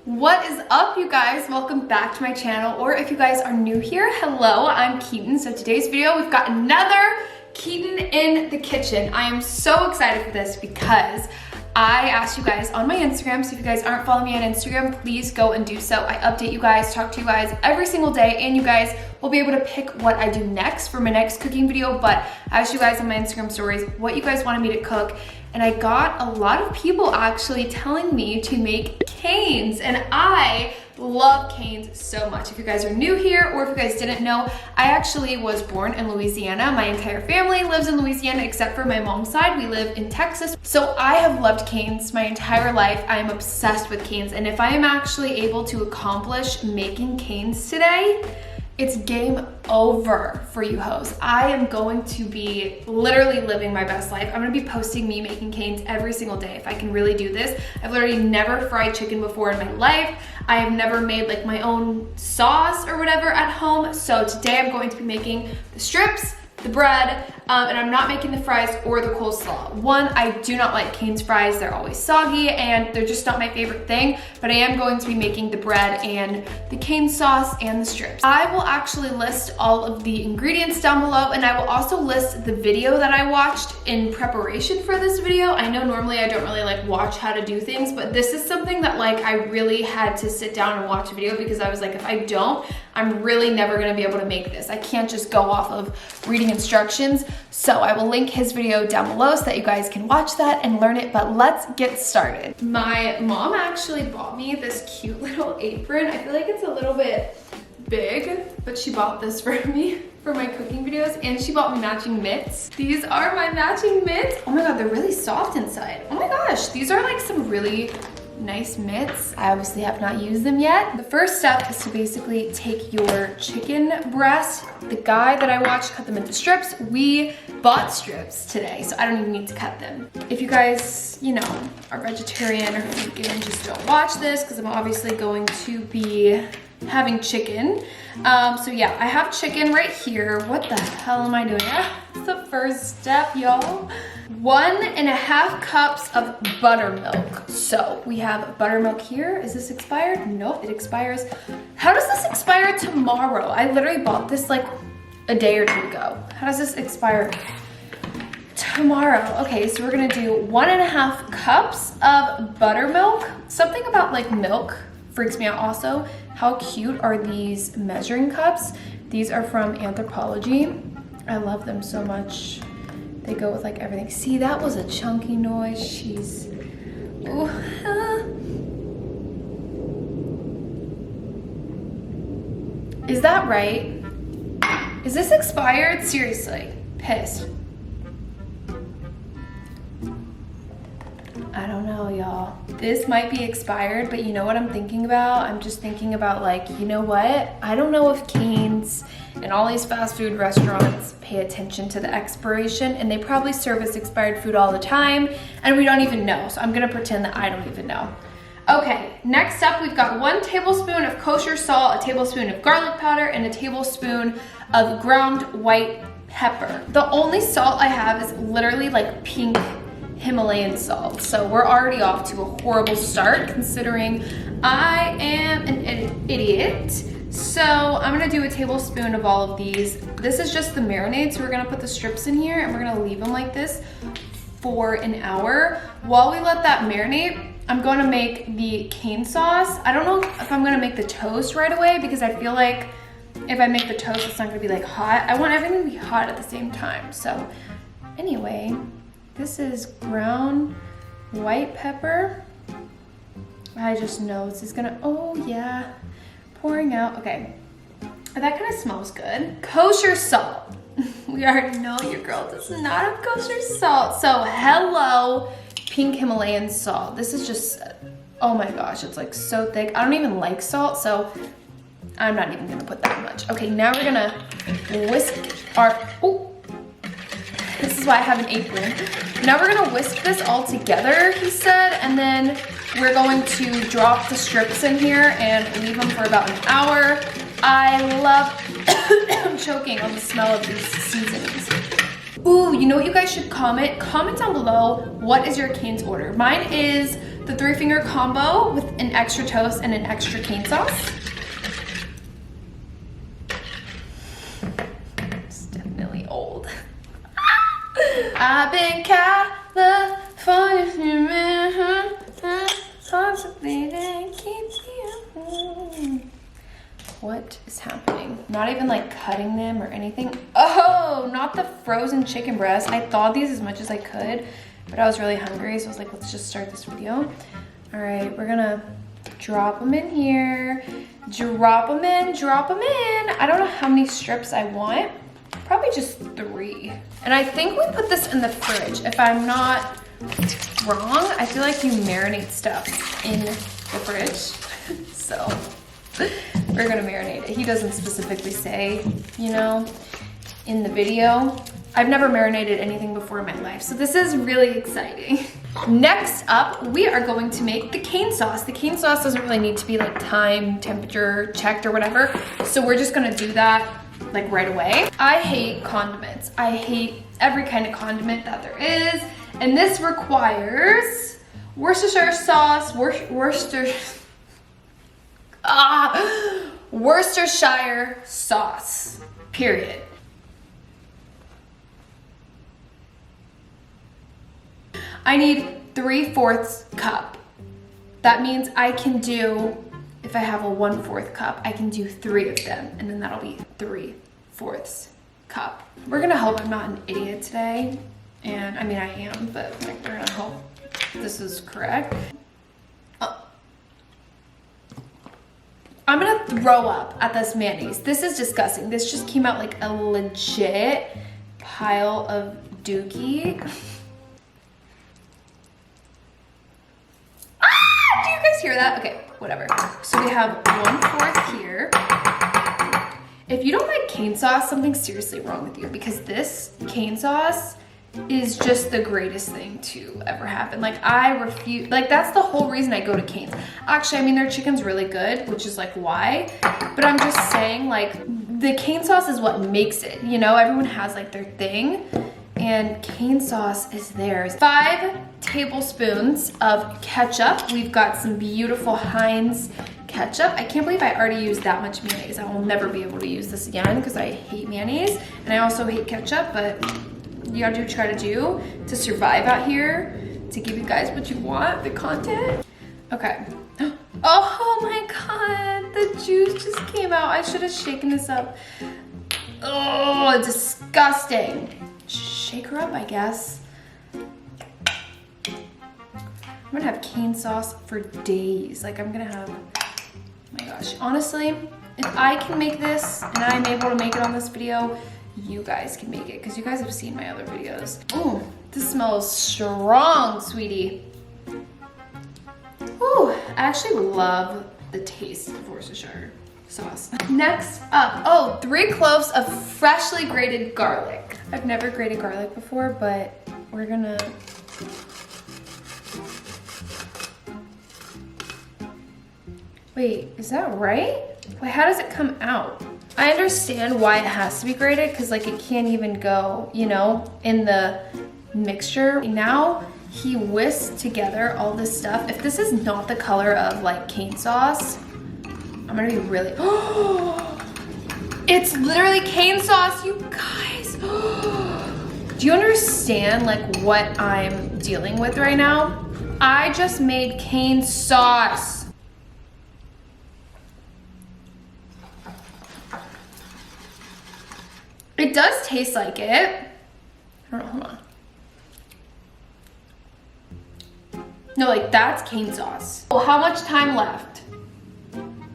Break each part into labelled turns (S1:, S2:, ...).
S1: What is up, you guys? Welcome back to my channel, or if you guys are new here, hello, I'm Keaton. So today's video, we've got another Keaton in the kitchen. I am so excited for this because I asked you guys on my Instagram, so if you guys aren't following me on Instagram, please go and do so. I update you guys, talk to you guys every single day, and you guys will be able to pick what I do next for my next cooking video. But I asked you guys on my Instagram stories what you guys wanted me to cook, and I got a lot of people actually telling me to make canes, and I love canes so much. If you guys are new here, or if you guys didn't know, I actually was born in Louisiana. My entire family lives in Louisiana except for my mom's side. We live in Texas. So I have loved canes my entire life. I am obsessed with canes, and if I am actually able to accomplish making canes today, it's game over for you hoes. I am going to be literally living my best life. I'm gonna be posting me making canes every single day if I can really do this. I've literally never fried chicken before in my life. I have never made like my own sauce or whatever at home. So today I'm going to be making the strips, the bread, and I'm not making the fries or the coleslaw. One, I do not like Cane's fries. They're always soggy and they're just not my favorite thing, but I am going to be making the bread and the cane sauce and the strips. I will actually list all of the ingredients down below, and I will also list the video that I watched in preparation for this video. I know normally I don't really like watch how to do things, but this is something that like I really had to sit down and watch a video because I was like, if I don't, I'm really never gonna be able to make this. I can't just go off of reading instructions. So I will link his video down below so that you guys can watch that and learn it, but let's get started. My mom actually bought me this cute little apron. I feel like it's a little bit big, but she bought this for me for my cooking videos, and she bought me matching mitts. These are my matching mitts. Oh my God, they're really soft inside. Oh my gosh, these are like some really nice mitts. I obviously have not used them yet. The first step is to basically take your chicken breast. The guy that I watched cut them into strips. We bought strips today, so I don't even need to cut them. If you guys, you know, are vegetarian or vegan, just don't watch this because I'm obviously going to be having chicken. So yeah, I have chicken right here. What the hell am I doing? That's the first step, y'all. 1.5 cups of buttermilk. So we have buttermilk here. Is this expired? Nope, it expires. How does this expire tomorrow? I literally bought this like a day or two ago. How does this expire tomorrow? Okay, so we're gonna do 1.5 cups of buttermilk. Something about like milk freaks me out also. How cute are these measuring cups? These are from Anthropology. I love them so much. They go with like everything. See, that was a chunky noise. She's, ooh. Is that right? Is this expired? Seriously, pissed. I don't know, y'all. This might be expired, but you know what I'm thinking about? I'm just thinking about like, you know what? I don't know if Cane's and all these fast food restaurants pay attention to the expiration, and they probably service expired food all the time, and we don't even know. So I'm gonna pretend that I don't even know. Okay, next up, we've got 1 tablespoon of kosher salt, a tablespoon of garlic powder, and a tablespoon of ground white pepper. The only salt I have is literally like pink Himalayan salt. So we're already off to a horrible start considering I am an idiot. So I'm gonna do a tablespoon of all of these. This is just the marinade, so we're gonna put the strips in here and we're gonna leave them like this for an hour. While we let that marinate, I'm gonna make the cane sauce. I don't know if I'm gonna make the toast right away because I feel like if I make the toast, it's not gonna be like hot. I want everything to be hot at the same time. So anyway, this is ground white pepper. I just know this is gonna, oh yeah, pouring out. Okay, that kind of smells good. Kosher salt. We already know your girl does not have kosher salt. So hello, pink Himalayan salt. This is just, oh my gosh, it's like so thick. I don't even like salt, so I'm not even gonna put that much. Okay, now we're gonna whisk our, oh, this is why I have an apron. Now we're gonna whisk this all together, he said, and then we're going to drop the strips in here and leave them for about an hour. I love, I'm choking on the smell of these seasonings. Ooh, you know what you guys should comment? Comment down below, what is your Cane's order? Mine is the 3-finger combo with an extra toast and an extra cane sauce. It's definitely old. I've been California, what is happening? Not even like cutting them or anything. Oh, not the frozen chicken breast. I thawed these as much as I could, but I was really hungry, so I was like, let's just start this video. All right, we're gonna drop them in here. Drop them in, drop them in. I don't know how many strips I want. Probably just 3. And I think we put this in the fridge. If I'm not wrong, I feel like you marinate stuff in the fridge. So we're gonna marinate it. He doesn't specifically say, you know, in the video. I've never marinated anything before in my life, so this is really exciting. Next up, we are going to make the cane sauce. The cane sauce doesn't really need to be like time, temperature checked or whatever, so we're just gonna do that like right away. I hate condiments. I hate every kind of condiment that there is, and this requires Worcestershire sauce, Worcestershire sauce, period. I need 3/4 cup. That means I can do, if I have a 1/4 cup, I can do 3 of them, and then that'll be 3/4 cup. We're gonna hope I'm not an idiot today, and I mean I am, but like, we're gonna hope this is correct. I'm gonna throw up at this mayonnaise. This is disgusting. This just came out like a legit pile of dookie. Ah! Do you guys hear that? Okay, whatever. So we have 1/4 here. If you don't like cane sauce, something's seriously wrong with you, because this cane sauce is just the greatest thing to ever happen. Like, I refuse, like, that's the whole reason I go to Cane's. Actually, I mean, their chicken's really good, which is like why, but I'm just saying, like, the cane sauce is what makes it, you know? Everyone has like their thing, and cane sauce is theirs. 5 tablespoons of ketchup. We've got some beautiful Heinz ketchup. I can't believe I already used that much mayonnaise. I will never be able to use this again because I hate mayonnaise, and I also hate ketchup, but you gotta do what you gotta do to survive out here, to give you guys what you want, the content. Okay. Oh my God, the juice just came out. I should have shaken this up. Oh, disgusting. Shake her up, I guess. I'm gonna have cane sauce for days. Like, I'm gonna have, oh my gosh. Honestly, if I can make this and I'm able to make it on this video, you guys can make it, because you guys have seen my other videos. Oh, this smells strong, sweetie. Ooh, I actually love the taste of Worcestershire sauce. Next up, oh, 3 cloves of freshly grated garlic. I've never grated garlic before, but we're gonna, wait, is that right? Wait, how does it come out? I understand why it has to be grated, because like it can't even go, you know, in the mixture. Now he whisked together all this stuff. If this is not the color of like cane sauce, I'm gonna be really, it's literally cane sauce, you guys. Do you understand like what I'm dealing with right now? I just made cane sauce. It does taste like it. I don't know, hold on. No, like that's cane sauce. Well, how much time left?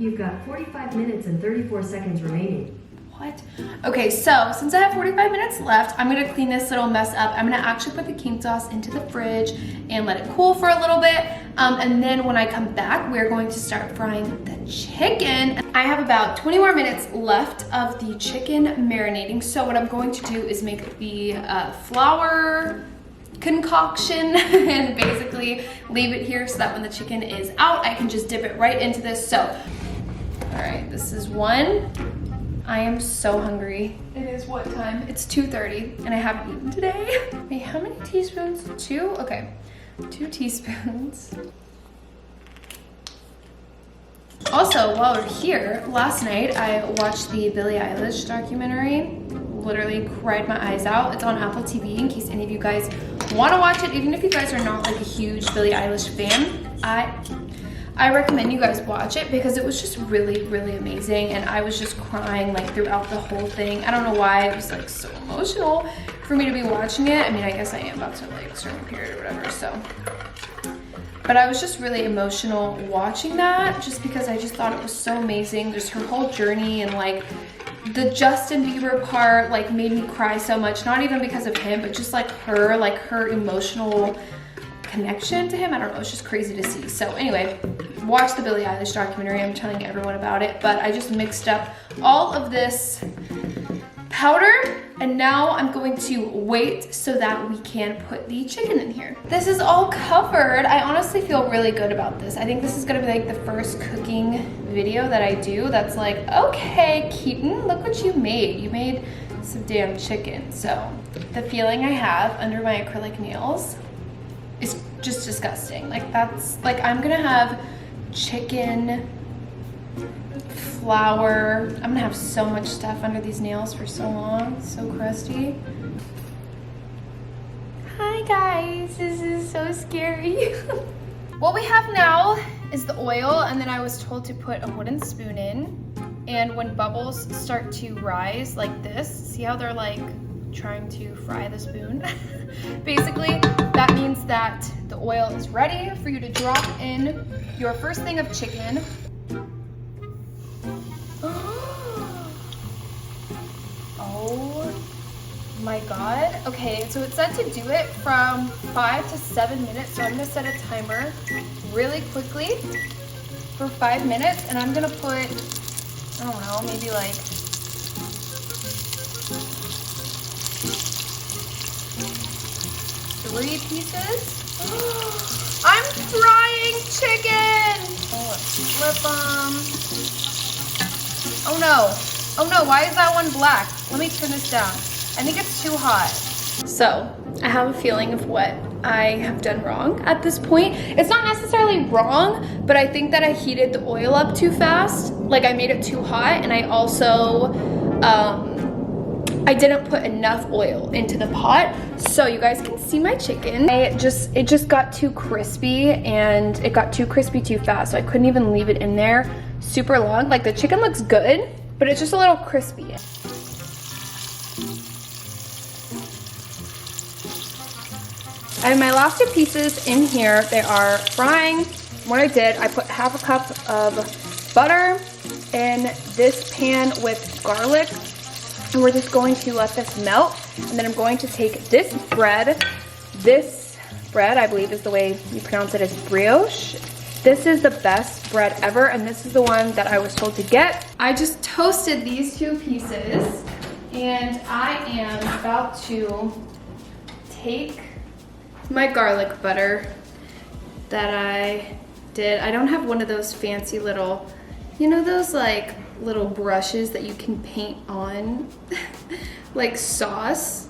S2: You've got 45 minutes and 34 seconds remaining.
S1: What? Okay, so since I have 45 minutes left, I'm gonna clean this little mess up. I'm gonna actually put the cane sauce into the fridge and let it cool for a little bit. And then when I come back, we're going to start frying the chicken. I have about 20 more minutes left of the chicken marinating. So what I'm going to do is make the flour concoction and basically leave it here so that when the chicken is out, I can just dip it right into this. So, all right, this is one. I am so hungry. It is what time? It's 2:30 and I haven't eaten today. Wait, how many teaspoons? 2? Okay, 2 teaspoons. Also, while we're here, last night I watched the Billie Eilish documentary. Literally cried my eyes out. It's on Apple TV in case any of you guys want to watch it. Even if you guys are not like a huge Billie Eilish fan, I recommend you guys watch it because it was just really, really amazing. And I was just crying like throughout the whole thing. I don't know why, it was like so emotional for me to be watching it. I mean, I guess I am about to like a certain period or whatever, so. But I was just really emotional watching that just because I just thought it was so amazing. Just her whole journey and like the Justin Bieber part like made me cry so much. Not even because of him, but just like her emotional connection to him. I don't know, it's just crazy to see. So anyway, watch the Billie Eilish documentary. I'm telling everyone about it, but I just mixed up all of this powder and now I'm going to wait so that we can put the chicken in here. This is all covered. I honestly feel really good about this. I think this is gonna be like the first cooking video that I do that's like, okay, Keaton, look what you made. You made some damn chicken. So the feeling I have under my acrylic nails is just disgusting. Like that's, like I'm gonna have chicken, flour. I'm gonna have so much stuff under these nails for so long. So crusty. Hi guys, this is so scary. What we have now is the oil, and then I was told to put a wooden spoon in. And when bubbles start to rise like this, see how they're like trying to fry the spoon? Basically, that means that the oil is ready for you to drop in your first thing of chicken. Oh my god. Okay, so it said to do it from 5 to 7 minutes, so I'm gonna set a timer really quickly for 5 minutes, and I'm gonna put, I don't know, maybe like 3 pieces. I'm frying chicken! Oh, let's flip them. Oh no. Oh no, why is that one black? Let me turn this down. I think it's too hot. So, I have a feeling of what I have done wrong at this point. It's not necessarily wrong, but I think that I heated the oil up too fast. Like I made it too hot, and I also, I didn't put enough oil into the pot. So you guys can see my chicken. It just got too crispy, and it got too crispy too fast. So I couldn't even leave it in there super long. Like the chicken looks good, but it's just a little crispy. I have my last 2 pieces in here. They are frying. What I did, I put half a cup of butter in this pan with garlic. And we're just going to let this melt. And then I'm going to take this bread. This bread, I believe is the way you pronounce it, is brioche. This is the best bread ever, and this is the one that I was told to get. I just toasted these 2 pieces, and I am about to take my garlic butter that I did. I don't have one of those fancy little, you know those like little brushes that you can paint on like sauce?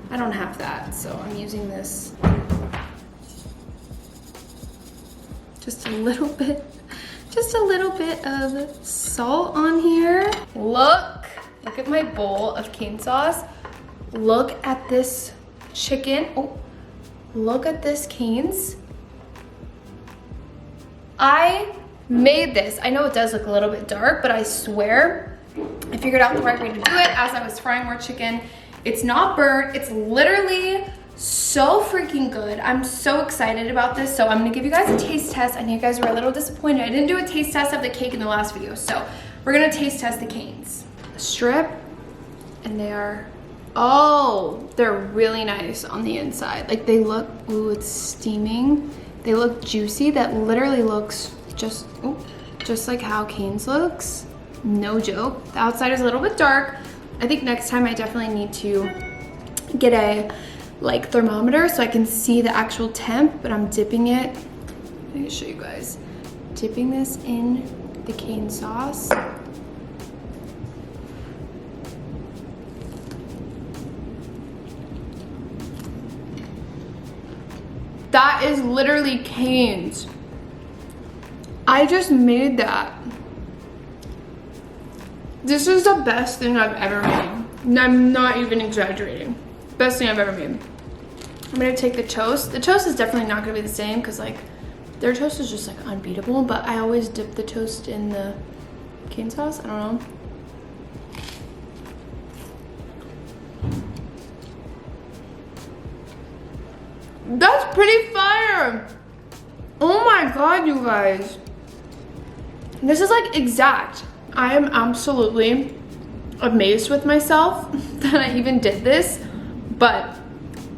S1: I don't have that, so I'm using this. Just a little bit of salt on here. Look at my bowl of cane sauce. Look at this chicken. Oh, look at this canes. I made this. I know it does look a little bit dark, but I swear I figured out the right way to do it as I was frying more chicken. It's not burnt. It's literally so freaking good. I'm so excited about this. So I'm gonna give you guys a taste test. I know you guys were a little disappointed. I didn't do a taste test of the cake in the last video. So we're gonna taste test the canes. Strip, and they are, oh, they're really nice on the inside. Like they look, ooh, it's steaming. They look juicy. That literally looks just like how canes looks. No joke. The outside is a little bit dark. I think next time I definitely need to get a like thermometer so I can see the actual temp, but I'm dipping it. Let me show you guys. Dipping this in the cane sauce. That is literally canes. I just made that. This is the best thing I've ever made. I'm not even exaggerating. Best thing I've ever made. I'm gonna take the toast. The toast is definitely not gonna be the same because like their toast is just like unbeatable, but I always dip the toast in the cane sauce. I don't know. That's pretty fire. Oh my God, you guys. This is like exact. I am absolutely amazed with myself that I even did this, but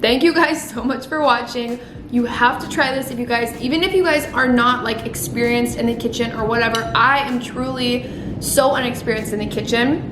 S1: thank you guys so much for watching. You have to try this if you guys, even if you guys are not like experienced in the kitchen or whatever. I am truly so unexperienced in the kitchen.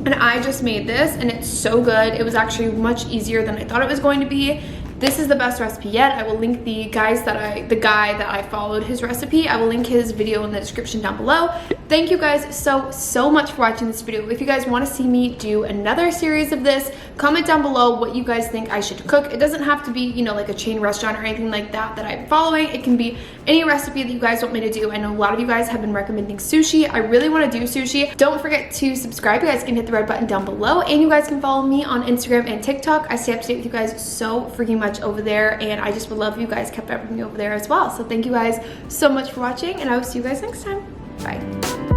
S1: And I just made this and it's so good. It was actually much easier than I thought it was going to be. This is the best recipe yet. I will link the guy that I followed his recipe. I will link his video in the description down below. Thank you guys so much for watching this video. If you guys want to see me do another series of this, comment down below what you guys think I should cook. It doesn't have to be, you know, like a chain restaurant or anything like that I'm following. It can be any recipe that you guys want me to do. I know a lot of you guys have been recommending sushi. I really want to do sushi. Don't forget to subscribe. You guys can hit the red button down below, and you guys can follow me on Instagram and TikTok. I stay up to date with you guys so freaking much over there, and I just would love if you guys kept up with me over there as well. So thank you guys so much for watching, and I will see you guys next time. Bye.